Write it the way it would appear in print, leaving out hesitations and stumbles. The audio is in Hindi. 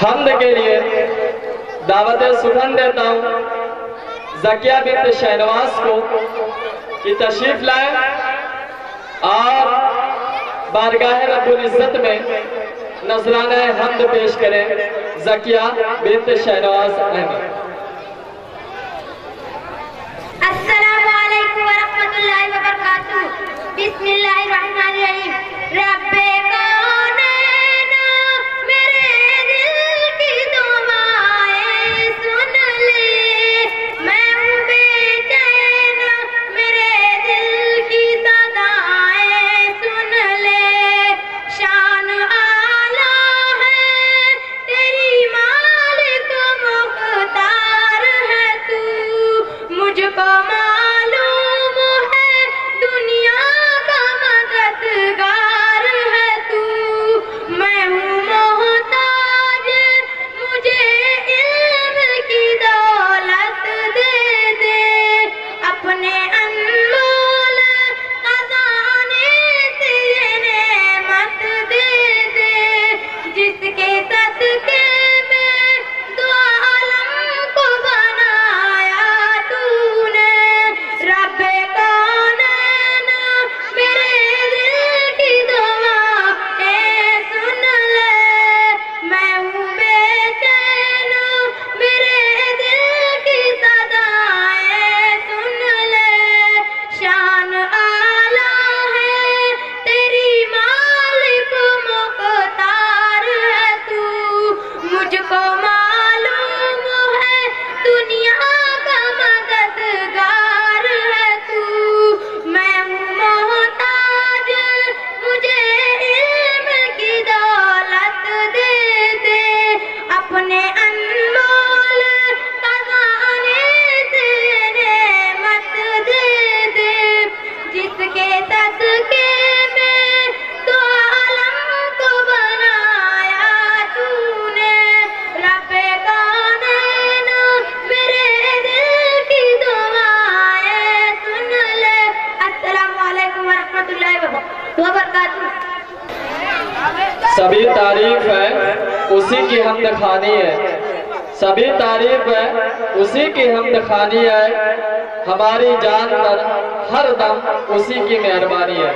हमद के लिए दावत सुखन देता हूँ ज़किया बिन्त शहनवाज को कि तशरीफ लाए और बारगाह रब्बुल इज़्ज़त में नजराना हमद पेश करें ज़किया बिन्त शहनवाज अहमद। अस्सलामु अलैकुम व रहमतुल्लाहि व बरकातुहू। बिस्मिल्लाहिर रहमानिर रहीम। रब्बे कौनैन मेरे दिल की दुआएं सुन ले, मैं हूँ बेचैन मेरे दिल की सदाएं सुन ले। शान आला है तेरी मालिक मुख्तार है तू, मुझको मालूम है दुनिया का मददगार है तू। मैं हूँ मोहताज मुझे इल्म की दौलत दे दे, अपने अनमोल खजाने से नेमत दे दे, जिसके सदके में दो आलम को बनाया तूने। रब्बे कौनैन मेरे दिल की दुआएं सुन ले, मैं हूँ बेचैन मेरे दिल की सदाएं सुन ले। शान आला है तेरी मालिक मुख्तार है तू, मुझको मालूम है दुनिया का मददगार है तू। मैं हूँ मोहताज मुझे इल्म की दौलत दे दे, अपने अनमोल खजाने से नेमत दे दे, जिसके सदके में दो आलम को बनाया तूने। रब्बे कौनैन मेरे दिल की दुआएं सुन ले। अस्सलामु अलैकुम व रहमतुल्लाहि व बरकातुहू। सभी तारीफ है उसी की हमद खानी है, सभी तारीफ है उसी की हमद खानी है, हमारी जान पर हर दम उसी की मेहरबानी है।